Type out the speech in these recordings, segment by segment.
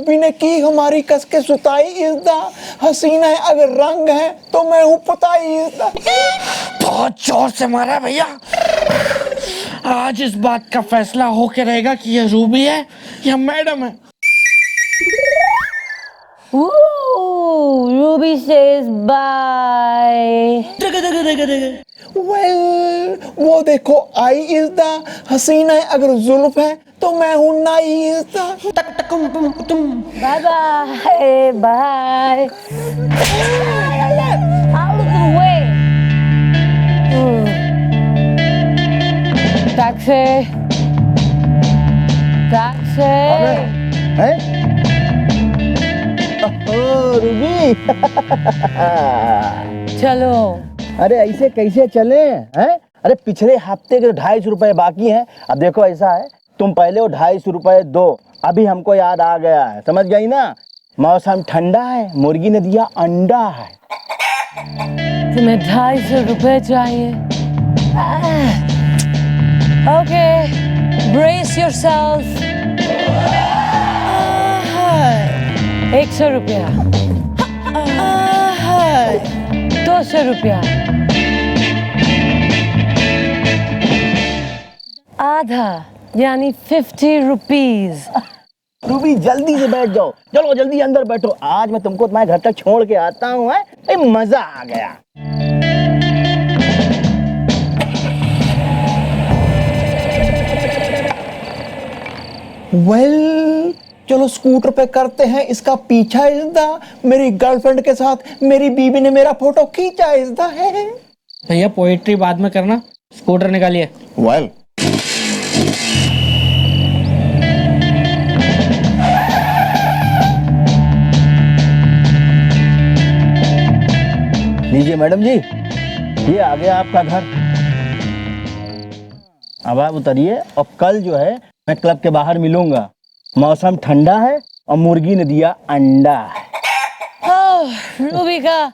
Ruby ने की हमारी कस के सुताई इज़दा, हसीना है अगर रंग है तो मैं हूँ पुताई इज़दा। बहुत जोर से मारा भैया। आज इस बात का फैसला होके रहेगा कि ये रूबी है या मैडम है। Ruby says bye. वेल वो देखो आई इज़दा, हसीना है अगर जुल्फ है तो मैं हूँ नाई इज़दा। Bye bye bye. Out of the way. Taxi. Taxi. हैं? Oh, Ruby. चलो। अरे ऐसे कैसे चले हैं? अरे पिछले हफ्ते के 250 रुपए बाकी हैं। अब देखो ऐसा है, तुम पहले वो 250 रुपए दो, अभी हमको याद आ गया है, समझ गई ना? मौसम ठंडा है, मुर्गी ने दिया अंडा है। तुम्हें 250 रुपए चाहिए? Okay, brace yourself. 100 रुपया। 200 रुपया। आधा यानी 50 रुपीज। रूबी जल्दी से बैठ जाओ, चलो जल्दी अंदर बैठो। आज मैं तुमको तुम्हारे घर तक छोड़ के आता हूँ, है मजा आ गया। वेल चलो स्कूटर पे करते हैं इसका पीछा इज़दा, मेरी गर्लफ्रेंड के साथ मेरी बीबी ने मेरा फोटो खींचा इज़दा है। भैया पोएट्री बाद में करना, स्कूटर निकालिए। वेल लीजिए मैडम जी, ये आ गया आपका घर। अब आप उतरिए और कल जो है मैं क्लब के बाहर मिलूंगा। मौसम ठंडा है और मुर्गी ने दिया अंडा है। रूबी का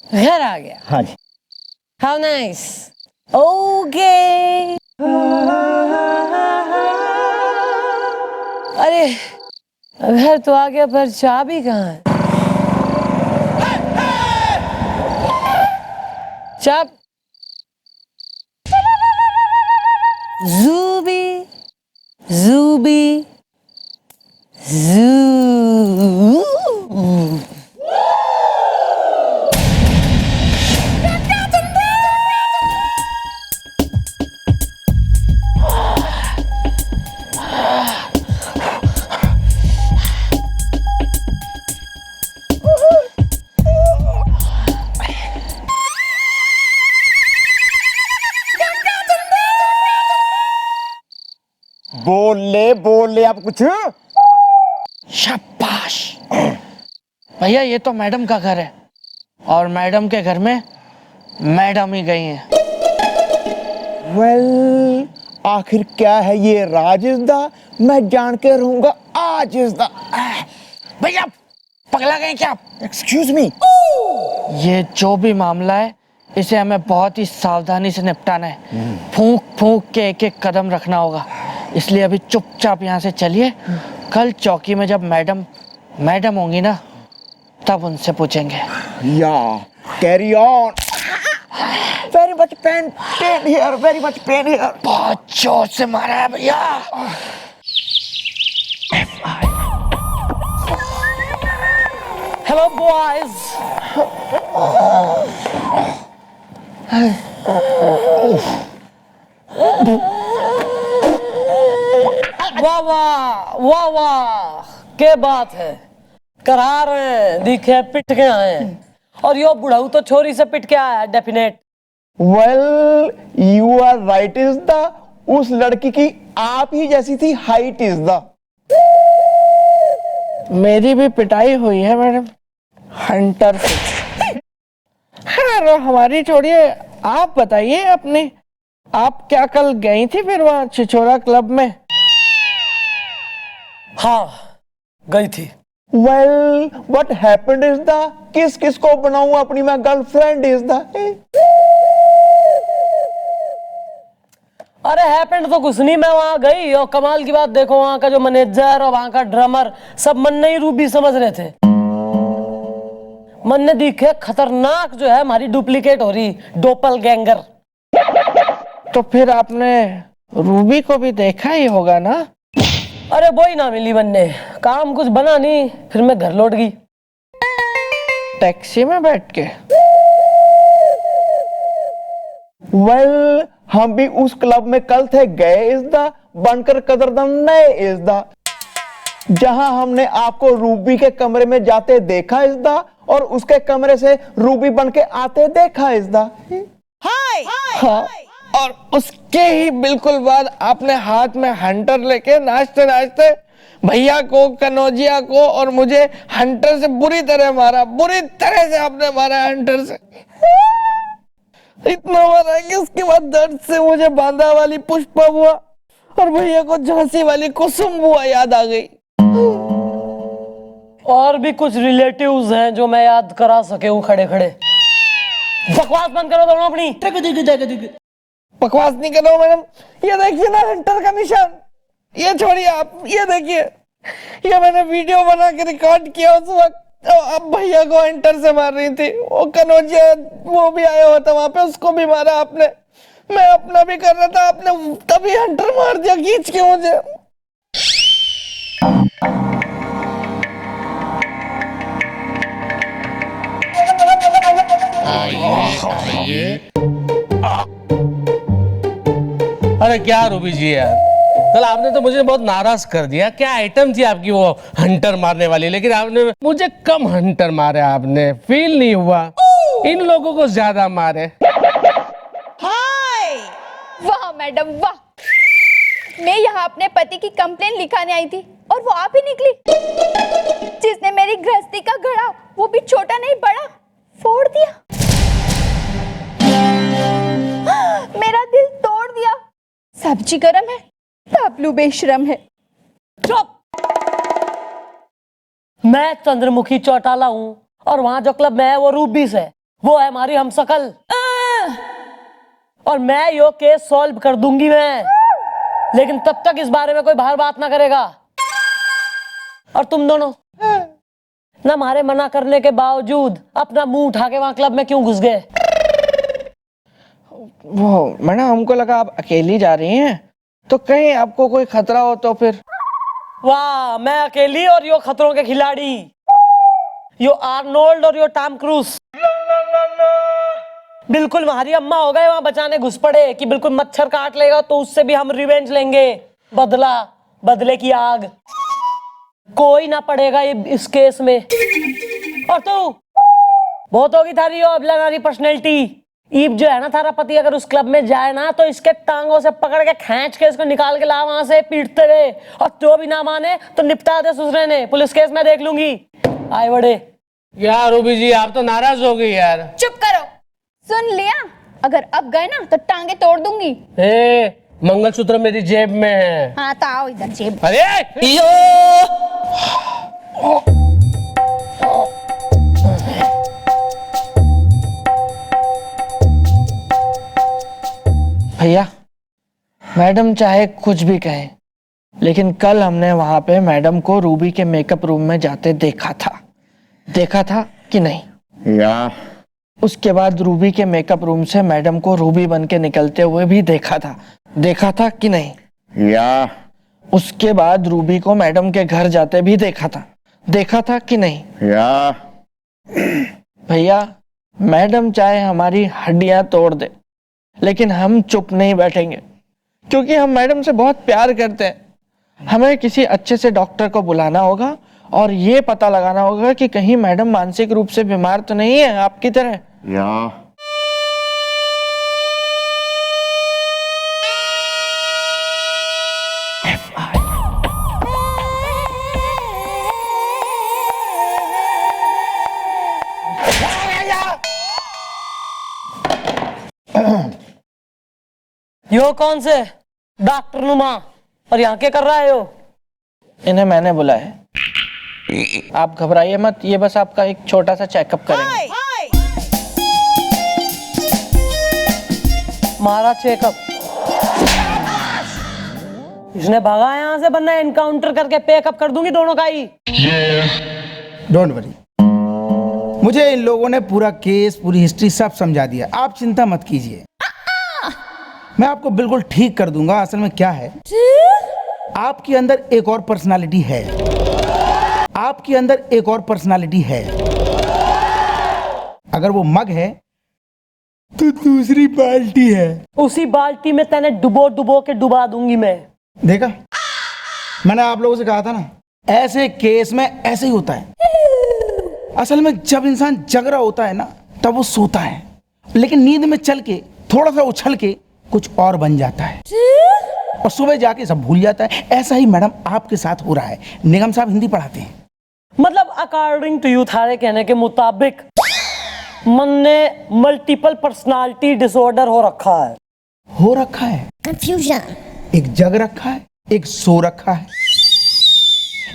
घर आ गया। हाँ जी। How nice. ओके। अरे घर तो आ गया पर चाबी कहाँ है? चाब। ज़ूबी ज़ूबी ज़ू। बोल ले आप कुछ। शाबाश। भैया ये तो मैडम का घर है और मैडम के घर में मैडम ही गई हैं। वेल आखिर क्या है ये राज इज़दा, मैं जान के रहूंगा आज इज़दा। भैया पगला गए क्या? Excuse me. ये जो भी मामला है इसे हमें बहुत ही सावधानी से निपटाना है। फूंक फूंक के एक एक कदम रखना होगा, इसलिए अभी चुपचाप यहाँ से चलिए। कल चौकी में जब मैडम होंगी ना तब उनसे पूछेंगे। या carry on. Very much pain here, very much pain here. बहुत जोर से मारा है भैया। Hello boys. वाह वाह वाह वाह, क्या बात है। करा रहे हैं, दिखे पिट के आए हैं और यो बुढ़ाऊ तो छोरी से पिट के आया है definite. Well you are right इज़दा, उस लड़की की आप ही जैसी थी हाइट इज़दा। मेरी भी पिटाई हुई है मैडम, हंटर से। हाँ हमारी छोड़िए, आप बताइए अपनी, आप क्या कल गई थी फिर वहां छिछोरा क्लब में? हाँ गई थी। वेल व्हाट हैपेंड इज़दा, किस किस को बनाऊं अपनी मैं गर्लफ्रेंड इज़दा। अरे हैपेंड तो कुछ नहीं, मैं वहां गई और कमाल की बात देखो, वहां का जो मैनेजर और वहां का ड्रमर सब मन ने ही रूबी समझ रहे थे। मन ने दिखे खतरनाक जो है हमारी डुप्लीकेट हो रही, डोपलगैंगर। तो फिर आपने रूबी को भी देखा ही होगा ना? अरे वो ही ना मिली बनने, काम कुछ बना नहीं, फिर मैं घर लौट गई। टैक्सी में बैठ के? वेल हम भी उस क्लब में कल थे गए इज़दा, बनकर कदरदम नए इज़दा, जहां हमने आपको रूबी के कमरे में जाते देखा इज़दा और उसके कमरे से रूबी बन के आते देखा इज़दा। हाय हाँ, और उसके ही बिल्कुल बाद आपने हाथ में हंटर लेके नाचते नाचते भैया को, कनौजिया को और मुझे हंटर से बुरी तरह मारा, बुरी तरह से आपने मारा हंटर से, इतना मारा कि उसके बाद दर्द से मुझे बांदा वाली पुष्पा बुआ और भैया को झांसी वाली कुसुम बुआ याद आ गई। और भी कुछ रिलेटिव्स हैं जो मैं याद करा सके हूँ खड़े खड़े। बकवास बंद करो दोनों अपनी। बकवास नहीं कर रहा हूं मैडम, ये देखिए ना हंटर का निशान, ये छोड़िए आप, ये देखिए, ये मैंने वीडियो बना के रिकॉर्ड किया उस वक्त। तो अब भैया को हंटर से मार रही थी, वो कनौजिया वो भी आया हुआ था वहां पे, उसको भी मारा आपने। मैं अपना भी कर रहा था, आपने तभी हंटर मार दिया खींच के मुझे। अरे क्या रूबी जी यार, कल आपने तो मुझे बहुत नाराज कर दिया। क्या आइटम थी आपकी वो हंटर मारने वाली, लेकिन आपने मुझे कम हंटर मारे, आपने फील नहीं हुआ, इन लोगों को ज्यादा मारे। वाह मैडम वाह, मैं यहाँ अपने पति की कंप्लेन लिखाने आई थी और वो आप ही निकली, जिसने मेरी गृहस्थी का घड़ा, वो भी छोटा नहीं बड़ा, फोड़ दिया, मेरा दिल तोड़ दिया। सब्जी गरम है, तबलू बेशरम है। चुप! मैं चंद्रमुखी चौटाला हूँ और वहां जो क्लब में है वो रूबीस है, वो है हमारी हमशक्ल, और मैं यो केस सॉल्व कर दूंगी मैं, लेकिन तब तक इस बारे में कोई बाहर बात ना करेगा। और तुम दोनों ना हमारे मना करने के बावजूद अपना मुंह उठा के वहां क्लब में क्यों घुस गए? वो मैडम हमको लगा आप अकेली जा रही हैं, तो कहीं आपको कोई खतरा हो तो फिर। वाह, मैं अकेली और यो खतरों के खिलाड़ी, यो आर्नोल्ड और यो टॉम क्रूज। बिल्कुल हमारी अम्मा हो गए वहां बचाने घुस पड़े कि बिल्कुल मच्छर काट लेगा तो उससे भी हम रिवेंज लेंगे, बदला, बदले की आग। कोई ना पड़ेगा ये इस केस में। और तू बहुत होगी थारी अब लगानी पर्सनैलिटी। ईब जो है ना थारा पति, अगर उस क्लब में जाए ना तो इसके टांगों से पकड़ के खींच के इसको निकाल के ला वहां से पीटते रहे, और जो भी ना माने तो निपटा दे ससुरे ने, पुलिस केस में देख लूंगी। आए बड़े। यार रूबी जी आप तो नाराज हो गई यार। चुप करो, सुन लिया, अगर अब गए ना तो टांगे तोड़ दूंगी। मंगलसूत्र मेरी जेब में है। हाँ तो आओ इधर जेब। अरे भैया, मैडम चाहे कुछ भी कहें, लेकिन कल हमने वहां पे मैडम को रूबी के मेकअप रूम में जाते देखा था कि नहीं? या उसके बाद रूबी के मेकअप रूम से मैडम को रूबी बन के निकलते हुए भी देखा था कि नहीं? या उसके बाद रूबी को मैडम के घर जाते भी देखा था कि नहीं? या भैया, मैडम चाहे हमारी हड्डियां तोड़ दे, लेकिन हम चुप नहीं बैठेंगे, क्योंकि हम मैडम से बहुत प्यार करते हैं। हमें किसी अच्छे से डॉक्टर को बुलाना होगा और ये पता लगाना होगा कि कहीं मैडम मानसिक रूप से बीमार तो नहीं है आपकी तरह। या यो कौन से डॉक्टर नुमा, और यहाँ क्या कर रहा है यो? इन्हें मैंने बुलाया है। आप घबराइए मत, ये बस आपका एक छोटा सा चेकअप करेंगे। मारा चेकअप? इसने भगा यहाँ से, वरना एनकाउंटर करके पैकअप कर दूंगी दोनों का ही। डोंट वरी, मुझे इन लोगों ने पूरा केस, पूरी हिस्ट्री सब समझा दिया, आप चिंता मत कीजिए। मैं आपको बिल्कुल ठीक कर दूंगा। असल में क्या है, आपके अंदर एक और पर्सनालिटी है, आपके अंदर एक और पर्सनालिटी है। अगर वो मग है तो दूसरी बाल्टी है। उसी बाल्टी में तेने डुबो डुबो के डुबा दूंगी मैं। देखा, मैंने आप लोगों से कहा था ना, ऐसे केस में ऐसे ही होता है। असल में जब इंसान जग रहा होता है ना, तब वो सोता है, लेकिन नींद में चल के थोड़ा सा उछल के कुछ और बन जाता है और सुबह जाके सब भूल जाता है। ऐसा ही मैडम आपके साथ हो रहा है। निगम साहब हिंदी पढ़ाते हैं। मतलब अकॉर्डिंग टू यू, थारे कहने के मुताबिक मन ने मल्टीपल पर्सनालिटी डिसऑर्डर हो रखा है। हो रखा है, कंफ्यूजन। एक जग रखा है, एक सो रखा है।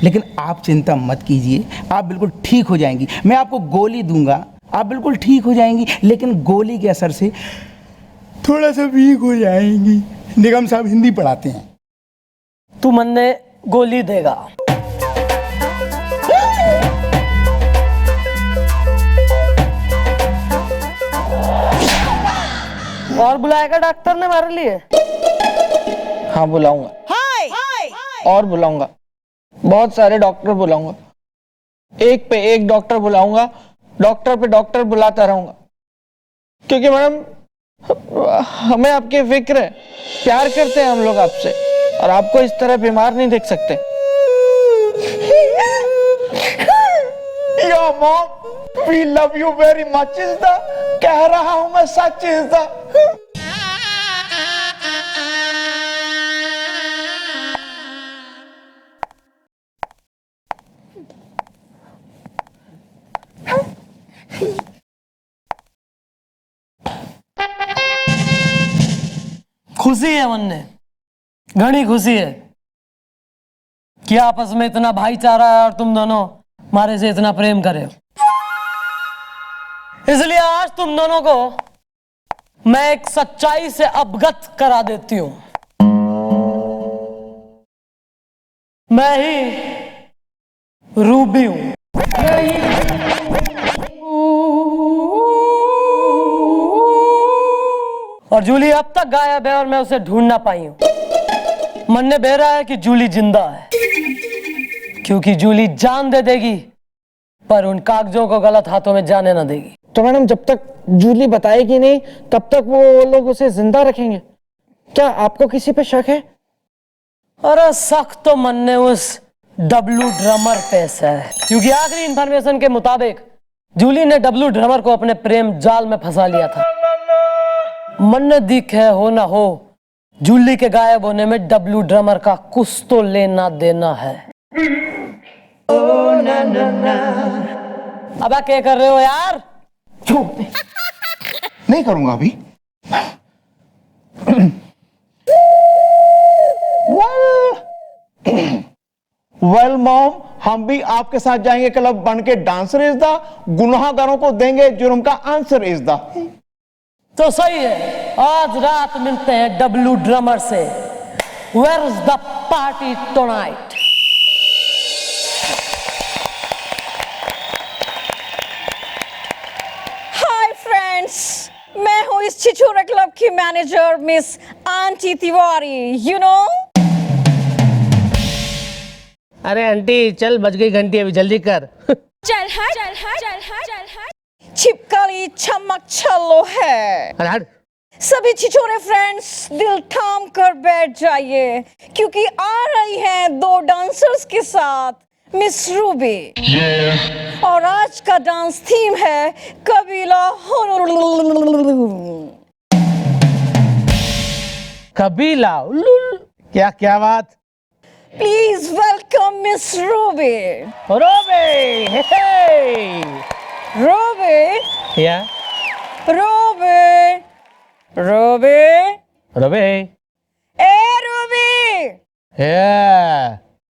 लेकिन आप चिंता मत कीजिए, आप बिल्कुल ठीक हो जाएंगी। मैं आपको गोली दूंगा, आप बिल्कुल ठीक हो जाएंगी, लेकिन गोली के असर से थोड़ा सा वीक हो जाएंगी। निगम साहब हिंदी पढ़ाते हैं। तू मन ने गोली देगा। और बुलाएगा डॉक्टर ने हमारे लिए? हाँ बुलाऊंगा, और बुलाऊंगा, बहुत सारे डॉक्टर बुलाऊंगा, एक पे एक डॉक्टर बुलाऊंगा, डॉक्टर पे डॉक्टर बुलाता रहूंगा। क्योंकि मैडम हमें आपकी फिक्र है, प्यार करते हैं हम लोग आपसे, और आपको इस तरह बीमार नहीं देख सकते। Yo mom, we love you very much is the, कह रहा हूं मैं सच इज द। खुशी है मन ने, घनी खुशी है कि आपस में इतना भाईचारा है और तुम दोनों हमारे से इतना प्रेम करे हो। इसलिए आज तुम दोनों को मैं एक सच्चाई से अवगत करा देती हूं। मैं ही रूबी हूं। और जूली अब तक गायब है और मैं उसे ढूंढ ना पाई हूं। मन ने बह रहा है कि जूली जिंदा है, क्योंकि जूली जान दे देगी पर उन कागजों को गलत हाथों में जाने ना देगी। तो मैडम जब तक जूली बताएगी नहीं तब तक वो लोग उसे जिंदा रखेंगे? क्या आपको किसी पे शक है? अरे शक तो मन ने उस डब्लू ड्रमर पे है, क्योंकि आखिरी इंफॉर्मेशन के मुताबिक जूली ने डब्लू ड्रमर को अपने प्रेम जाल में फंसा लिया था। मन ने दिख है हो ना हो, जूली के गायब होने में डब्लू ड्रमर का कुछ तो लेना देना है। अब क्या कर रहे हो यार? नहीं करूंगा अभी। वेल मॉम, हम भी आपके साथ जाएंगे क्लब बन के। डांसर इज द, गुनाहगारों को देंगे जुर्म का आंसर इज द। तो सही है, आज रात मिलते हैं डब्लू ड्रमर से। Where is the party tonight? Hi friends, मैं हूँ इस छिछोरे क्लब की manager miss aunty Tiwari, you know. अरे आंटी चल, बज गई घंटी, अभी जल्दी कर। चल हट छिपकली चमक छल्लो है। अरे हट। सभी छिछोरे फ्रेंड्स दिल थाम कर बैठ जाइए, क्योंकि आ रही हैं दो डांसर्स के साथ मिस रूबी। और आज का डांस थीम है कबीला। कबीला उल्लुल। क्या क्या बात? Please welcome miss Ruby. रोबे, हे रूबी, या रूबी, रूबी, रोबे, ए रूबी। या